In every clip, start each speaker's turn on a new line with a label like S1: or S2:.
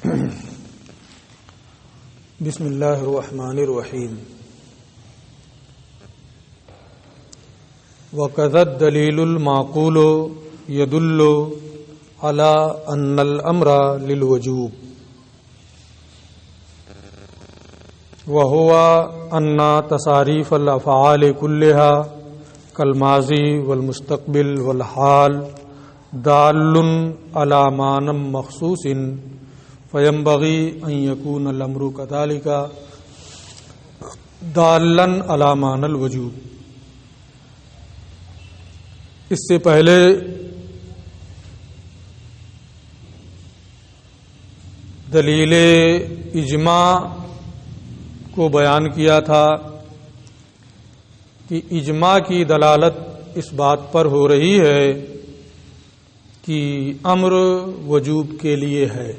S1: بسم اللہ الرحمن الرحیم وَكَذَا الدَّلِيلُ الْمَعْقُولُ يَدُلُّ عَلَىٰ أَنَّ الْأَمْرَ لِلْوُجُوبِ وَهُوَ أَنَّ تَصَارِيفَ الْأَفْعَالِ كُلِّهَا كَالْمَاضِي وَالْمُسْتَقْبِلِ وَالْحَالِ دَالٌّ عَلَىٰ مَعْنًى مَخْصُوصٍ فَيَنبَغِي أَن يَكُونَ الْأَمْرُ كَذَلِكَ دَالًّا عَلَىٰ مَعْنَى الْوُجُوبِ۔ اس سے پہلے دلیل اجماع کو بیان کیا تھا کہ اجماع کی دلالت اس بات پر ہو رہی ہے کہ امر وجوب کے لیے ہے،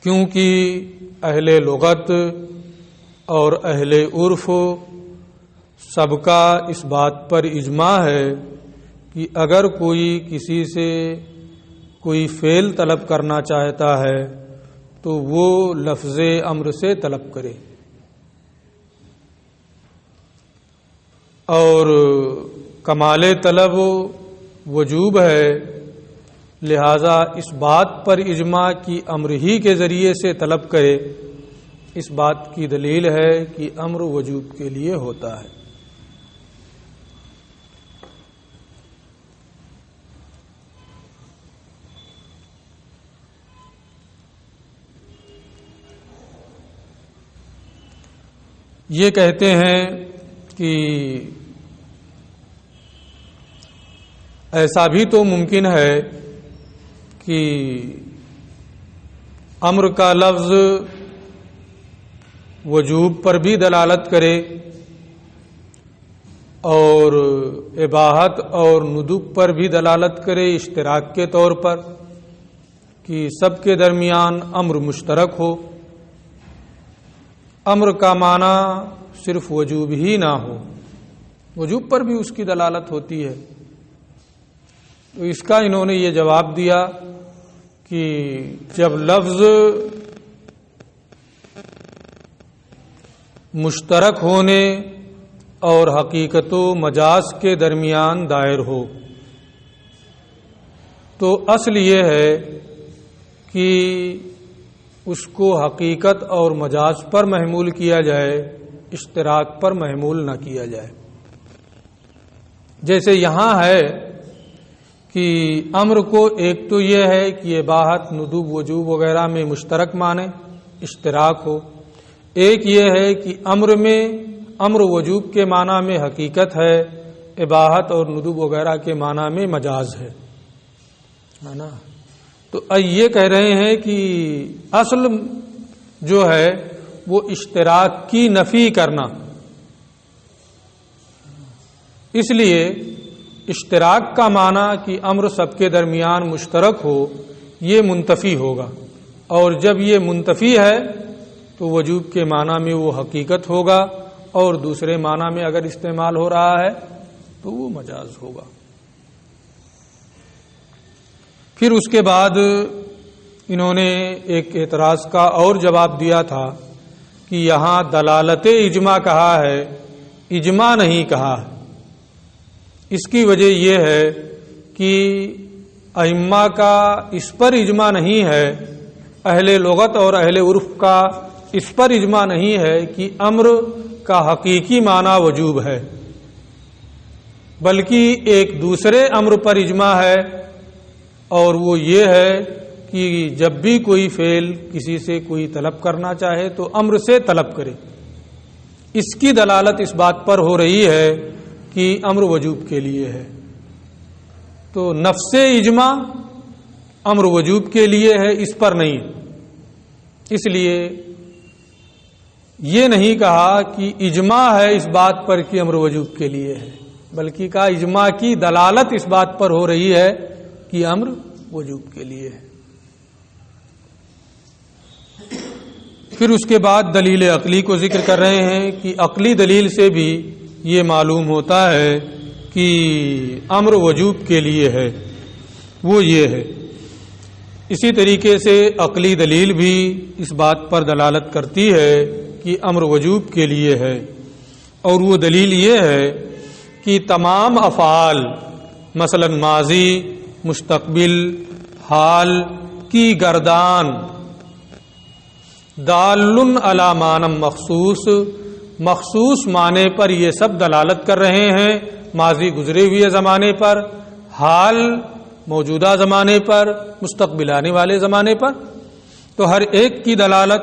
S1: کیونکہ اہل لغت اور اہل عرف سب کا اس بات پر اجماع ہے کہ اگر کوئی کسی سے کوئی فعل طلب کرنا چاہتا ہے تو وہ لفظ امر سے طلب کرے، اور کمال طلب وجوب ہے، لہذا اس بات پر اجماع کی امر ہی کے ذریعے سے طلب کرے، اس بات کی دلیل ہے کہ امر وجوب کے لیے ہوتا ہے۔ یہ کہتے ہیں کہ ایسا بھی تو ممکن ہے کہ امر کا لفظ وجوب پر بھی دلالت کرے اور اباحت اور ندب پر بھی دلالت کرے اشتراک کے طور پر، کہ سب کے درمیان امر مشترک ہو، امر کا معنی صرف وجوب ہی نہ ہو، وجوب پر بھی اس کی دلالت ہوتی ہے۔ تو اس کا انہوں نے یہ جواب دیا کہ جب لفظ مشترک ہونے اور حقیقت و مجاز کے درمیان دائر ہو تو اصل یہ ہے کہ اس کو حقیقت اور مجاز پر محمول کیا جائے، اشتراک پر محمول نہ کیا جائے۔ جیسے یہاں ہے کہ امر کو ایک تو یہ ہے کہ اباحت ندب وجوب وغیرہ میں مشترک معنی اشتراک ہو، ایک یہ ہے کہ امر وجوب کے معنی میں حقیقت ہے، اباحت اور ندب وغیرہ کے معنی میں مجاز ہے نا۔ تو یہ کہہ رہے ہیں کہ اصل جو ہے وہ اشتراک کی نفی کرنا، اس لیے اشتراک کا معنی کہ امر سب کے درمیان مشترک ہو یہ منتفی ہوگا، اور جب یہ منتفی ہے تو وجوب کے معنی میں وہ حقیقت ہوگا، اور دوسرے معنی میں اگر استعمال ہو رہا ہے تو وہ مجاز ہوگا۔ پھر اس کے بعد انہوں نے ایک اعتراض کا اور جواب دیا تھا کہ یہاں دلالت اجماع کہا ہے، اجماع نہیں کہا ہے۔ اس کی وجہ یہ ہے کہ ائمہ کا اس پر اجماع نہیں ہے، اہل لغت اور اہل عرف کا اس پر اجماع نہیں ہے کہ امر کا حقیقی معنی وجوب ہے، بلکہ ایک دوسرے امر پر اجماع ہے، اور وہ یہ ہے کہ جب بھی کوئی فعل کسی سے کوئی طلب کرنا چاہے تو امر سے طلب کرے۔ اس کی دلالت اس بات پر ہو رہی ہے کہ امر وجوب کے لیے ہے۔ تو نفس اجماع امر وجوب کے لیے ہے، اس پر نہیں، اس لیے یہ نہیں کہا کہ اجماع ہے اس بات پر کہ امر وجوب کے لیے ہے، بلکہ کہا اجماع کی دلالت اس بات پر ہو رہی ہے کہ امر وجوب کے لیے ہے۔ پھر اس کے بعد دلیل عقلی کو ذکر کر رہے ہیں کہ عقلی دلیل سے بھی یہ معلوم ہوتا ہے کہ امر وجوب کے لیے ہے، وہ یہ ہے اسی طریقے سے عقلی دلیل بھی اس بات پر دلالت کرتی ہے کہ امر وجوب کے لیے ہے، اور وہ دلیل یہ ہے کہ تمام افعال مثلا ماضی، مستقبل، حال کی گردان دال علی معنی مخصوص معنی پر یہ سب دلالت کر رہے ہیں، ماضی گزرے ہوئے زمانے پر، حال موجودہ زمانے پر، مستقبل آنے والے زمانے پر، تو ہر ایک کی دلالت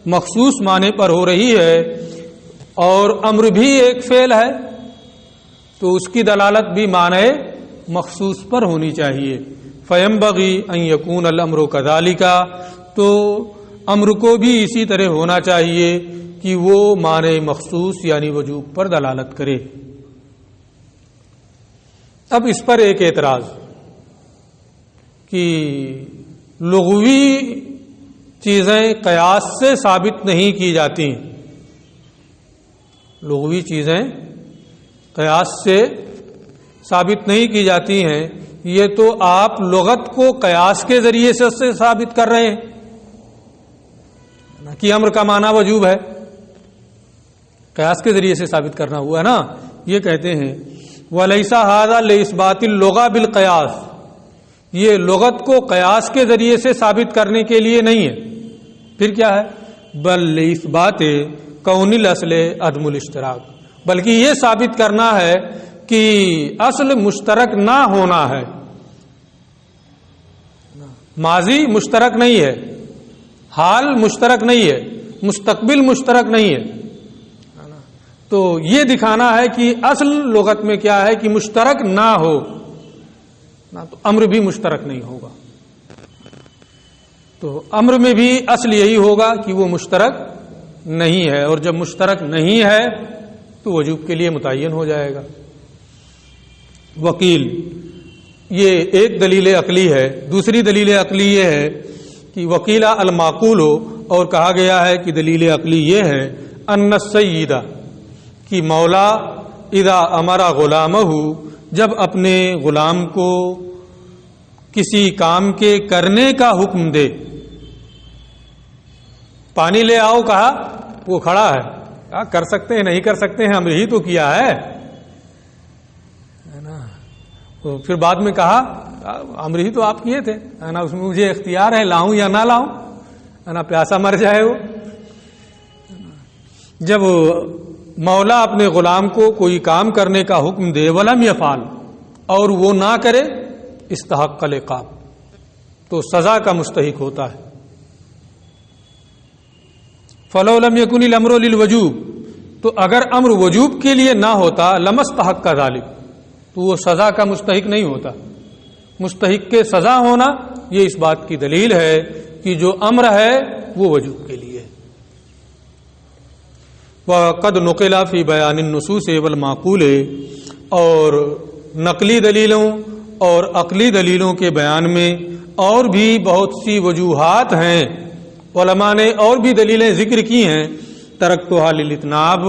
S1: مخصوص معنی پر ہو رہی ہے، اور امر بھی ایک فعل ہے تو اس کی دلالت بھی معنی مخصوص پر ہونی چاہیے۔ فینبغی ان یکون الامر کذالک، تو امر کو بھی اسی طرح ہونا چاہیے کہ وہ معنی مخصوص یعنی وجوب پر دلالت کرے۔ اب اس پر ایک اعتراض کہ لغوی چیزیں قیاس سے ثابت نہیں کی جاتی، لغوی چیزیں قیاس سے ثابت نہیں کی جاتی ہیں، یہ تو آپ لغت کو قیاس کے ذریعے سے ثابت کر رہے ہیں کہ امر کا معنی وجوب ہے، قیاس کے ذریعے سے ثابت کرنا ہوا ہے نا۔ یہ کہتے ہیں وَلَيْسَ هَذَا لِإِثْبَاتِ اللُّغَةِ بِالْقِيَاسِ، یہ لغت کو قیاس کے ذریعے سے ثابت کرنے کے لیے نہیں ہے، پھر کیا ہے؟ بل لِإِثْبَاتِ کون الاصل عدم الاشتراک، بلکہ یہ ثابت کرنا ہے کہ اصل مشترک نہ ہونا ہے، ماضی مشترک نہیں ہے، حال مشترک نہیں ہے، مستقبل مشترک نہیں ہے، تو یہ دکھانا ہے کہ اصل لغت میں کیا ہے کہ مشترک نہ ہو، تو امر بھی مشترک نہیں ہوگا، تو امر میں بھی اصل یہی ہوگا کہ وہ مشترک نہیں ہے، اور جب مشترک نہیں ہے تو وجوب کے لیے متعین ہو جائے گا۔ وکیل، یہ ایک دلیل عقلی ہے۔ دوسری دلیل عقلی یہ ہے کہ وکیلا المعقول ہو، اور کہا گیا ہے کہ دلیل عقلی یہ ہے ان السیدہ، کہ مولا اذا امر غلامہ، جب اپنے غلام کو کسی کام کے کرنے کا حکم دے، پانی لے آؤ کہا، وہ کھڑا ہے، کہا کر سکتے ہیں نہیں کر سکتے ہیں، امر ہی تو کیا ہے نا، تو پھر بعد میں کہا امر ہی تو آپ کیے تھے ہے نا، اس میں مجھے اختیار ہے لاؤں یا نہ لاؤں ہے نا، پیاسا مر جائے وہ۔ جب مولا اپنے غلام کو کوئی کام کرنے کا حکم دے ولم یفعل، اور وہ نہ کرے، استحق العقاب، تو سزا کا مستحق ہوتا ہے۔ فلو لم یکن الامر للوجوب، تو اگر امر وجوب کے لیے نہ ہوتا، لمستحق کا ذالک، تو وہ سزا کا مستحق نہیں ہوتا۔ مستحق کے سزا ہونا یہ اس بات کی دلیل ہے کہ جو امر ہے وہ وجوب کے لیے۔ وقد نقل فی بیان النصوص والمعقول، اور نقلی دلیلوں اور عقلی دلیلوں کے بیان میں اور بھی بہت سی وجوہات ہیں، علماء نے اور بھی دلیلیں ذکر کی ہیں، ترکتھا للاطناب،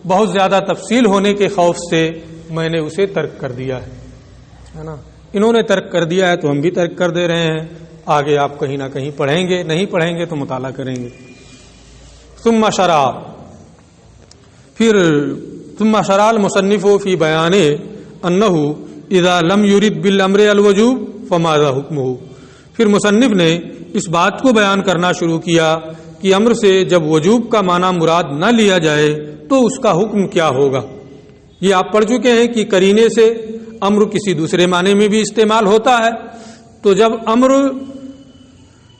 S1: بہت زیادہ تفصیل ہونے کے خوف سے میں نے اسے ترک کر دیا ہے نا، انہوں نے ترک کر دیا ہے تو ہم بھی ترک کر دے رہے ہیں، آگے آپ کہیں نہ کہیں پڑھیں گے، نہیں پڑھیں گے تو مطالعہ کریں گے۔ ثم شرع المصنف فی بیان انہ اذا لم یرد بالامر الوجوب فماذا حکمہ، پھر مصنف نے اس بات کو بیان کرنا شروع کیا کہ امر سے جب وجوب کا معنی مراد نہ لیا جائے تو اس کا حکم کیا ہوگا۔ یہ آپ پڑھ چکے ہیں کہ قرینے سے امر کسی دوسرے معنی میں بھی استعمال ہوتا ہے، تو جب امر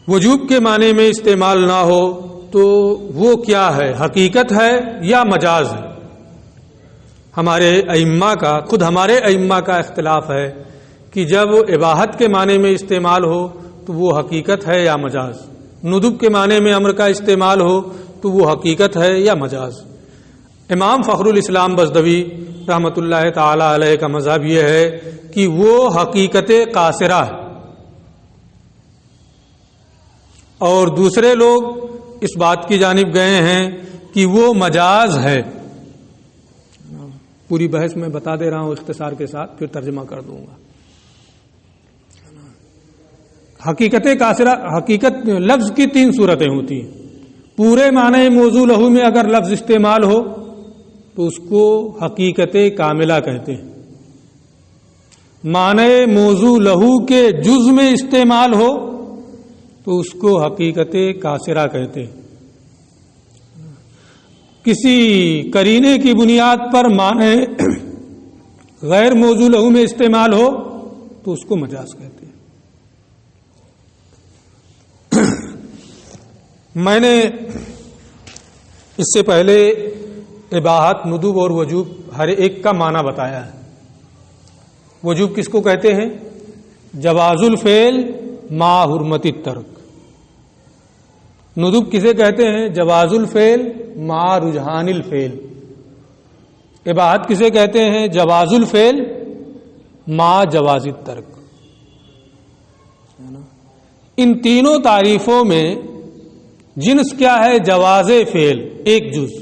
S1: وجوب کے معنی میں استعمال نہ ہو تو وہ کیا ہے، حقیقت ہے یا مجاز ہے۔ ہمارے ائمہ کا اختلاف ہے کہ جب اباحت کے معنی میں استعمال ہو تو وہ حقیقت ہے یا مجاز، ندب کے معنی میں امر کا استعمال ہو تو وہ حقیقت ہے یا مجاز۔ امام فخر الاسلام بزدوی رحمۃ اللہ تعالی علیہ کا مذہب یہ ہے کہ وہ حقیقت قاصرہ ہے، اور دوسرے لوگ اس بات کی جانب گئے ہیں کہ وہ مجاز ہے۔ پوری بحث میں بتا دے رہا ہوں اختصار کے ساتھ، پھر ترجمہ کر دوں گا۔ حقیقت قاصرہ، حقیقت لفظ کی 3 صورتیں ہوتی ہیں. پورے معنی موضوع لہو میں اگر لفظ استعمال ہو تو اس کو حقیقت کاملہ کہتے ہیں. معنی موضوع لہو کے جز میں استعمال ہو تو اس کو حقیقت قاصرہ کہتے ہیں. کسی قرینے کی بنیاد پر معنی غیر موضوع لہو میں استعمال ہو تو اس کو مجاز کہتے ہیں. میں نے اس سے پہلے اباحت، ندب اور وجوب ہر ایک کا معنی بتایا ہے. وجوب کس کو کہتے ہیں؟ جواز الفعل ما حرمت الترک. ندب کسے کہتے ہیں؟ جواز الفعل ما رجحان الفعل. اباحت کسے کہتے ہیں؟ جواز الفعل ما جواز الترک. ان تینوں تعریفوں میں جنس کیا ہے؟ جواز فعل، ایک جز،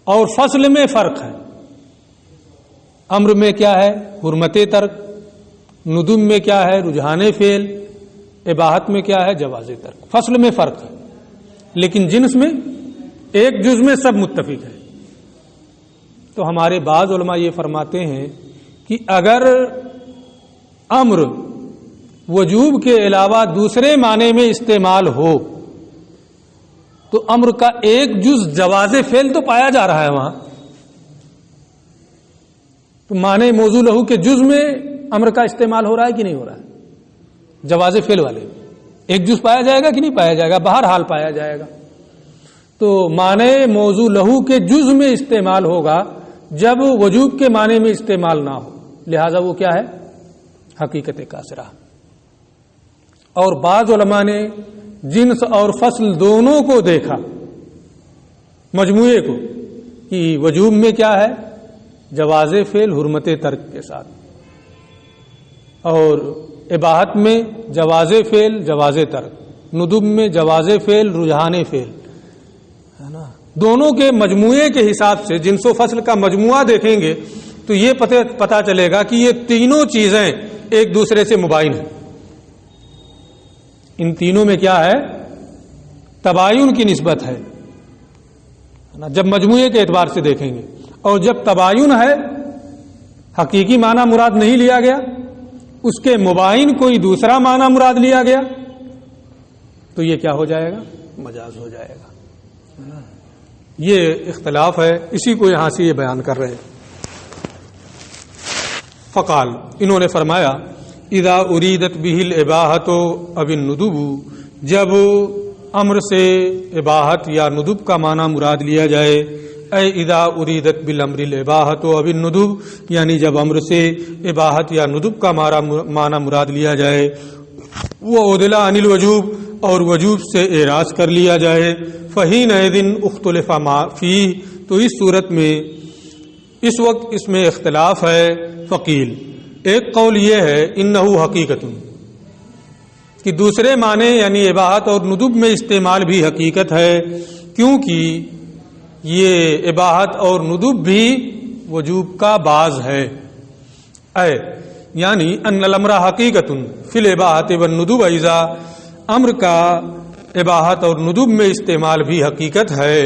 S1: اور فصل میں فرق ہے. امر میں کیا ہے؟ حرمت ترک. ندب میں کیا ہے؟ رجحان فعل. اباحت میں کیا ہے؟ جواز ترک. فصل میں فرق ہے لیکن جنس میں ایک جز میں سب متفق ہے. تو ہمارے بعض علماء یہ فرماتے ہیں کہ اگر امر وجوب کے علاوہ دوسرے معنی میں استعمال ہو تو امر کا ایک جز جواز فعل تو پایا جا رہا ہے وہاں. تو معنی موضوع لہو کے جز میں امر کا استعمال ہو رہا ہے کہ نہیں ہو رہا ہے؟ جواز فعل والے ایک جز پایا جائے گا کہ نہیں پایا جائے گا؟ بہرحال پایا جائے گا. تو معنی موضوع لہو کے جز میں استعمال ہوگا جب وجوب کے معنی میں استعمال نہ ہو. لہذا وہ کیا ہے؟ حقیقت قاصرہ. اور بعض علماء نے جنس اور فصل دونوں کو دیکھا، مجموعے کو، کہ وجوب میں کیا ہے؟ جواز فعل حرمت ترک کے ساتھ، اور اباحت میں جواز فعل جواز ترک، ندب میں جواز فعل رجحان فعل، ہے نا. دونوں کے مجموعے کے حساب سے جنس و فصل کا مجموعہ دیکھیں گے تو یہ پتہ چلے گا کہ یہ تینوں چیزیں ایک دوسرے سے مباین ہیں. ان تینوں میں کیا ہے؟ تباین کی نسبت ہے جب مجموعے کے اعتبار سے دیکھیں گے. اور جب تباین ہے، حقیقی معنی مراد نہیں لیا گیا، اس کے مباین کوئی دوسرا معنی مراد لیا گیا تو یہ کیا ہو جائے گا؟ مجاز ہو جائے گا. یہ اختلاف ہے، اسی کو یہاں سے یہ بیان کر رہے ہیں. فقال، انہوں نے فرمایا اذا اریدت به الاباحۃ او الندب، جب امر سے اباحت یا ندب کا معنی مراد لیا جائے. اے اذا اریدت بالامر الاباحۃ او الندب، یعنی جب امر سے اباحت یا ندب کا معنی مراد لیا جائے. وہ عدلا عن الوجوب، اور وجوب سے اعراض کر لیا جائے. فحینئذ اختلف ما فیہ، تو اس صورت میں اس وقت اس میں اختلاف ہے. فقیل، ایک قول یہ ہے انہ حقیقت، کہ دوسرے معنی یعنی اباحت اور ندب میں استعمال بھی حقیقت ہے، کیونکہ یہ اباحت اور ندب بھی وجوب کا باز ہے. اے یعنی ان الامر حقیقت فی الاباحۃ والندب، ایضا امر کا اباحت اور ندب میں استعمال بھی حقیقت ہے.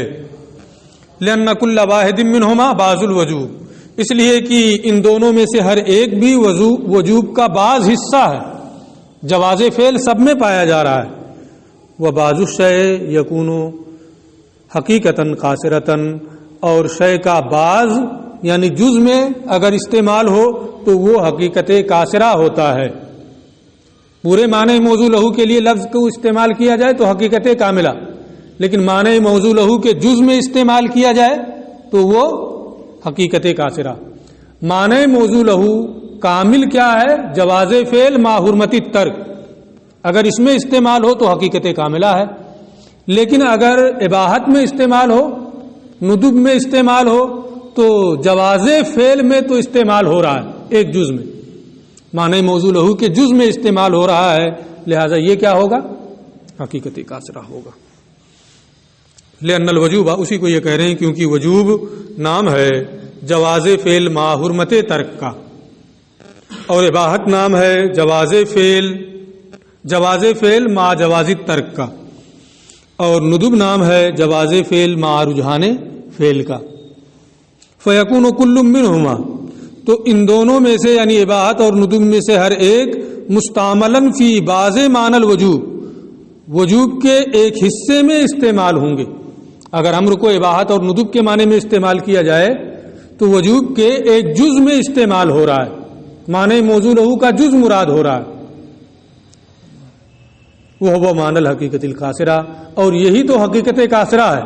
S1: لأن کل واحد منہما بعض الوجوب، اس لیے کہ ان دونوں میں سے ہر ایک بھی وجوب کا بعض حصہ ہے. جواز فعل سب میں پایا جا رہا ہے. وبعض الشیء یکون حقیقتاً قاصرتاً، اور شے کا بعض یعنی جز میں اگر استعمال ہو تو وہ حقیقت قاصرہ ہوتا ہے. پورے معنی موضوع لہو کے لیے لفظ کو استعمال کیا جائے تو حقیقت کاملہ، لیکن معنی موضوع لہو کے جز میں استعمال کیا جائے تو وہ حقیقت قاصرہ. معنی موضوع لہو کامل کیا ہے؟ جواز فعل ما حرمت ترک. اگر اس میں استعمال ہو تو حقیقت کاملہ ہے، لیکن اگر اباحت میں استعمال ہو، ندب میں استعمال ہو تو جواز فعل میں تو استعمال ہو رہا ہے ایک جز میں، معنی موضوع لہو کے جز میں استعمال ہو رہا ہے. لہذا یہ کیا ہوگا؟ حقیقت قاصرہ ہوگا. لأن الوجوب، اسی کو یہ کہہ رہے ہیں کیونکہ وجوب نام ہے جواز فعل ما حرمت ترک کا، اور اباحت نام ہے جواز فعل جواز فعل مع جواز ترک کا، اور ندب نام ہے جواز فعل مع رجحان فعل کا۔ فیکون کل منہما، تو ان دونوں میں سے یعنی اباحت اور ندب میں سے ہر ایک مستعملاً فی بعض معنی الوجوب، وجوب کے ایک حصے میں استعمال ہوں گے۔ اگر امر کو اباحت اور ندب کے معنی میں استعمال کیا جائے تو وجوب کے ایک جز میں استعمال ہو رہا ہے، معنی موضوع لہو کا جز مراد ہو رہا ہے، وہ معنی الحقیقت القاصرہ، اور یہی تو حقیقت قاصرہ ہے،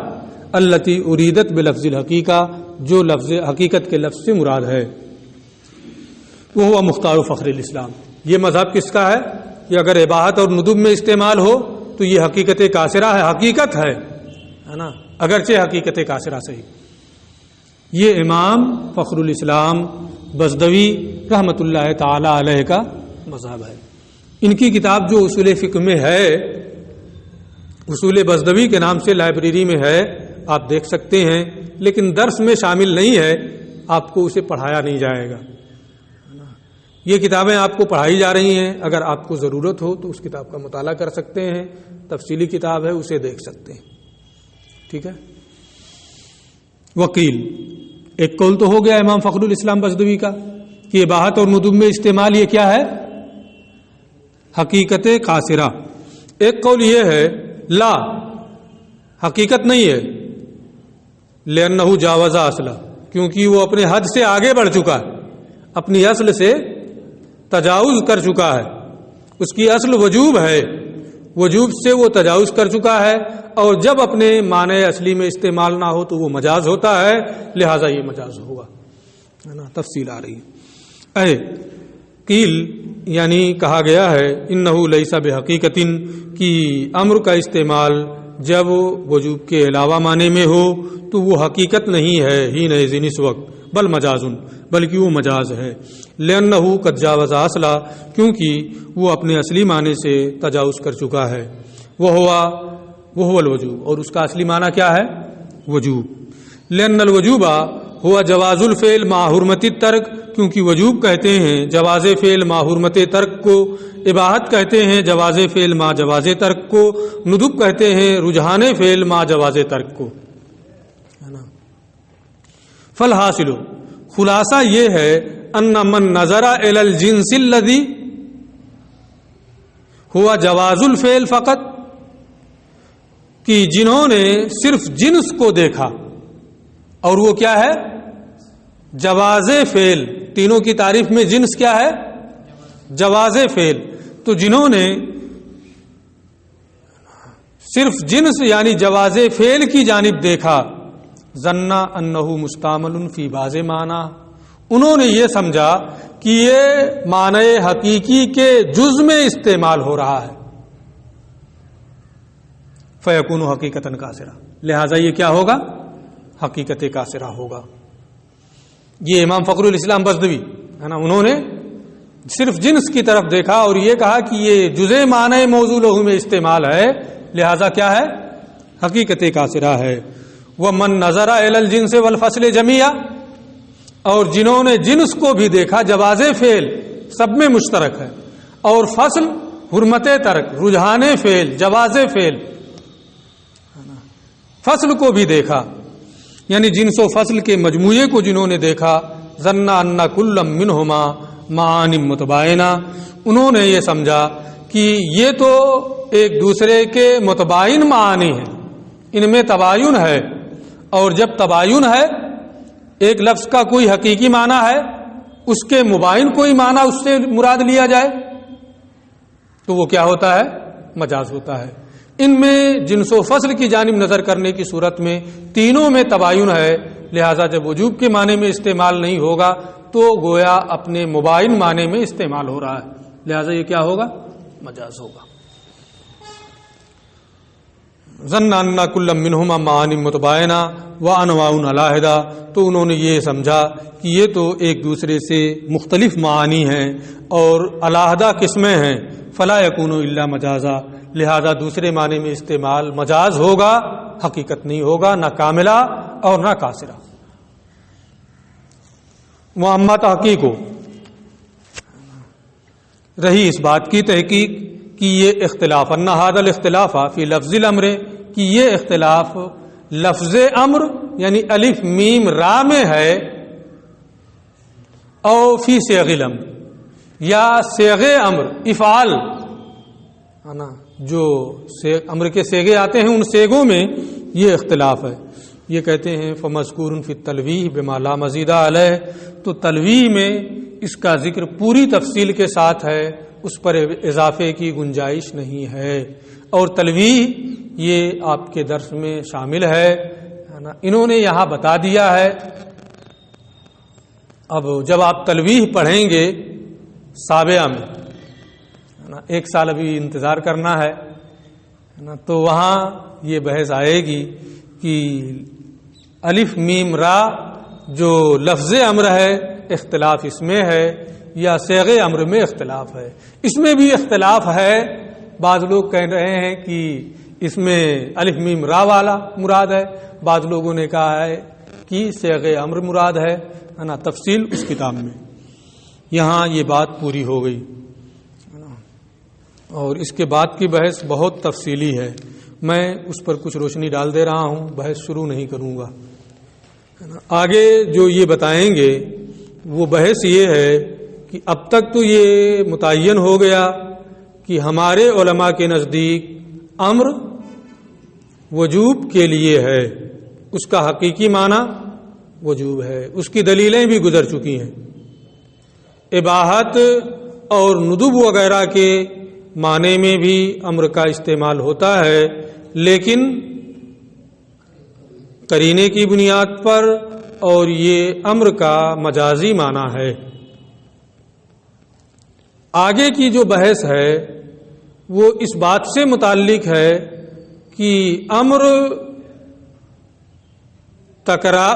S1: التی اریدت بلفظ الحقیقہ، جو لفظ حقیقت کے لفظ سے مراد ہے، وہ مختار فخر الاسلام۔ یہ مذہب کس کا ہے کہ اگر اباحت اور ندب میں استعمال ہو تو یہ حقیقت قاصرہ ہے، حقیقت ہے نا، اگرچہ حقیقت قاصرہ صحیح۔ یہ امام فخر الاسلام بزدوی رحمۃ اللہ تعالی علیہ کا مذہب ہے۔ ان کی کتاب جو اصول فقہ میں ہے، اصول بزدوی کے نام سے لائبریری میں ہے، آپ دیکھ سکتے ہیں، لیکن درس میں شامل نہیں ہے، آپ کو اسے پڑھایا نہیں جائے گا۔ یہ کتابیں آپ کو پڑھائی جا رہی ہیں، اگر آپ کو ضرورت ہو تو اس کتاب کا مطالعہ کر سکتے ہیں، تفصیلی کتاب ہے، اسے دیکھ سکتے ہیں، ٹھیک ہے۔ وکیل، ایک قول تو ہو گیا امام فخر الاسلام بزدوی کا کہ اباحت اور ندب میں استعمال یہ کیا ہے، حقیقت قاصرہ۔ ایک قول یہ ہے لا، حقیقت نہیں ہے، لأنہ جاوز اصلا، کیونکہ وہ اپنے حد سے آگے بڑھ چکا ہے، اپنی اصل سے تجاوز کر چکا ہے، اس کی اصل وجوب ہے، وجوب سے وہ تجاوز کر چکا ہے، اور جب اپنے معنی اصلی میں استعمال نہ ہو تو وہ مجاز ہوتا ہے، لہذا یہ مجاز ہوگا، ہے نا، تفصیل آ رہی ہے۔ اے قیل یعنی کہا گیا ہے انہ لیس بحقیقت، کی امر کا استعمال جب وجوب کے علاوہ معنی میں ہو تو وہ حقیقت نہیں ہے حینئذ اس وقت، بل مجازن، بلکہ وہ مجاز ہے، لأنہ قد جاوز اصلا، کیونکہ وہ اپنے اصلی معنی سے تجاوز کر چکا ہے، وہ الوجوب، اور اس کا اصلی معنی کیا ہے، وجوب۔ لأن الوجوب ہوا جواز الفعل مع حرمت الترک، کیونکہ وجوب کہتے ہیں جواز فعل مع حرمت ترک کو، اباحت کہتے ہیں جواز فعل مع جواز ترک کو، ندب کہتے ہیں رجحان فعل مع جواز ترک کو، ہے نا۔ فالحاصل، خلاصہ یہ ہے ان من نظر الی الجنس الذی ہوا جواز الفعل فقط، کہ جنہوں نے صرف جنس کو دیکھا، اور وہ کیا ہے، جواز فعل۔ تینوں کی تعریف میں جنس کیا ہے، جواز فعل۔ تو جنہوں نے صرف جنس یعنی جواز فعل کی جانب دیکھا، ظن انہ مستعمل فی بعض معنی، انہوں نے یہ سمجھا کہ یہ معنی حقیقی کے جز میں استعمال ہو رہا ہے، فیکون حقیقتاً قاصرہ، لہذا یہ کیا ہوگا، حقیقت قاصرہ ہوگا۔ یہ امام فخر الاسلام بزدوی ہے نا، انہوں نے صرف جنس کی طرف دیکھا اور یہ کہا کہ یہ جزء معنی موضوع لہو میں استعمال ہے، لہذا کیا ہے، حقیقت قاصرہ ہے۔ ومن نظر الی الجنس والفصل جمیعا، اور جنہوں نے جنس کو بھی دیکھا، جواز فعل سب میں مشترک ہے، اور فصل حرمت ترک، رجحان فعل، جواز فعل، فصل کو بھی دیکھا، یعنی جنس و فصل کے مجموعے کو جنہوں نے دیکھا، ظن ان کل منہما معانی متباینہ، انہوں نے یہ سمجھا کہ یہ تو ایک دوسرے کے متباین معانی ہیں، ان میں تباین ہے، اور جب تباین ہے، ایک لفظ کا کوئی حقیقی معنی ہے، اس کے مباین کوئی معنی اس سے مراد لیا جائے تو وہ کیا ہوتا ہے، مجاز ہوتا ہے۔ ان میں جنس و فصل کی جانب نظر کرنے کی صورت میں تینوں میں تباین ہے، لہذا جب وجوب کے معنی میں استعمال نہیں ہوگا تو گویا اپنے مباین معنی میں استعمال ہو رہا ہے، لہذا یہ کیا ہوگا، مجاز ہوگا۔ ظن ان کل منہما معانی متباینہ وانواع علیحدہ، تو انہوں نے یہ سمجھا کہ یہ تو ایک دوسرے سے مختلف معانی ہیں اور علیحدہ قسمیں ہیں، فلا یکون الا مجازا، لہذا دوسرے معنی میں استعمال مجاز ہوگا، حقیقت نہیں ہوگا، نہ کاملہ اور نہ قاصرہ۔ واما تحقیق، رہی اس بات کی تحقیق کہ یہ اختلاف ان ھذا الاختلاف فی لفظ الامر، کہ یہ اختلاف لفظ امر یعنی الف میم را میں ہے، او فی صیغ الامر، یا صیغ امر افعال ہے نا، جو امر کے صیغے آتے ہیں ان صیغوں میں یہ اختلاف ہے۔ یہ کہتے ہیں فمذکور فی التلویح بما لا مزید علیہ، تو تلویح میں اس کا ذکر پوری تفصیل کے ساتھ ہے، اس پر اضافے کی گنجائش نہیں ہے، اور تلویح یہ آپ کے درس میں شامل ہے نا، انہوں نے یہاں بتا دیا ہے۔ اب جب آپ تلویح پڑھیں گے سابعہ میں نا، 1 سال ابھی انتظار کرنا ہے نا، تو وہاں یہ بحث آئے گی کہ الف میم را جو لفظ امر ہے اختلاف اس میں ہے یا صیغ امر میں اختلاف ہے۔ اس میں بھی اختلاف ہے، بعض لوگ کہہ رہے ہیں کہ اس میں الف میم را والا مراد ہے، بعض لوگوں نے کہا ہے کہ صیغ امر مراد ہے نا، تفصیل اس کتاب میں۔ یہاں یہ بات پوری ہو گئی، اور اس کے بعد کی بحث بہت تفصیلی ہے، میں اس پر کچھ روشنی ڈال دے رہا ہوں، بحث شروع نہیں کروں گا۔ آگے جو یہ بتائیں گے وہ بحث یہ ہے کہ اب تک تو یہ متعین ہو گیا کہ ہمارے علماء کے نزدیک امر وجوب کے لیے ہے، اس کا حقیقی معنی وجوب ہے، اس کی دلیلیں بھی گزر چکی ہیں۔ اباحت اور ندب وغیرہ کے معنی میں بھی امر کا استعمال ہوتا ہے، لیکن قرینے کی بنیاد پر، اور یہ امر کا مجازی معنی ہے۔ آگے کی جو بحث ہے وہ اس بات سے متعلق ہے کہ امر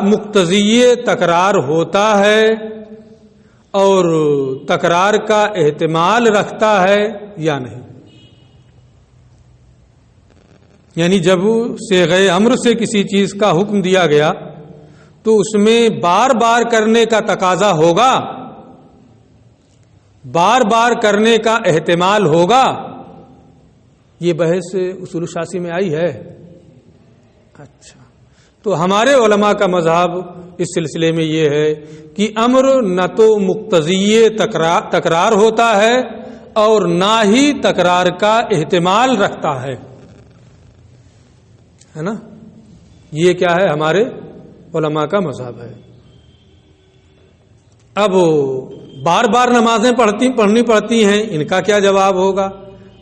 S1: مقتضی تکرار ہوتا ہے اور تکرار کا احتمال رکھتا ہے یا نہیں، یعنی جب صیغہ امر سے کسی چیز کا حکم دیا گیا تو اس میں بار بار کرنے کا تقاضا ہوگا، بار بار کرنے کا احتمال ہوگا، یہ بحث اصول شاسی میں آئی ہے۔ اچھا، تو ہمارے علماء کا مذہب اس سلسلے میں یہ ہے کہ امر نہ تو مقتضی تکرار ہوتا ہے اور نہ ہی تکرار کا احتمال رکھتا ہے نا، یہ کیا ہے ہمارے علماء کا مذہب ہے۔ اب بار بار نمازیں پڑھنی پڑتی ہیں، ان کا کیا جواب ہوگا؟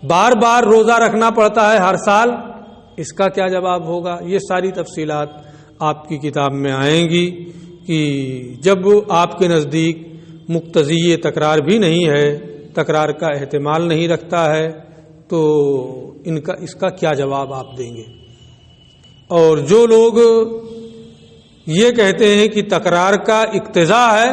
S1: بار بار روزہ رکھنا پڑتا ہے ہر سال، اس کا کیا جواب ہوگا؟ یہ ساری تفصیلات آپ کی کتاب میں آئیں گی کہ جب آپ کے نزدیک مقتضی تکرار بھی نہیں ہے، تکرار کا احتمال نہیں رکھتا ہے، تو اس کا کیا جواب آپ دیں گے؟ اور جو لوگ یہ کہتے ہیں کہ تکرار کا اقتضا ہے،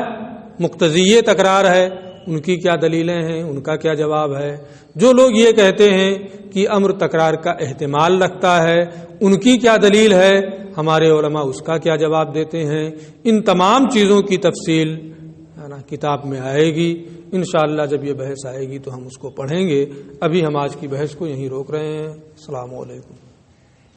S1: مقتضی تکرار ہے، ان کی کیا دلیلیں ہیں، ان کا کیا جواب ہے؟ جو لوگ یہ کہتے ہیں کہ امر تکرار کا احتمال رکھتا ہے، ان کی کیا دلیل ہے؟ ہمارے علماء اس کا کیا جواب دیتے ہیں؟ ان تمام چیزوں کی تفصیل کتاب میں آئے گی انشاءاللہ۔ جب یہ بحث آئے گی تو ہم اس کو پڑھیں گے۔ ابھی ہم آج کی بحث کو یہیں روک رہے ہیں۔ السلام علیکم۔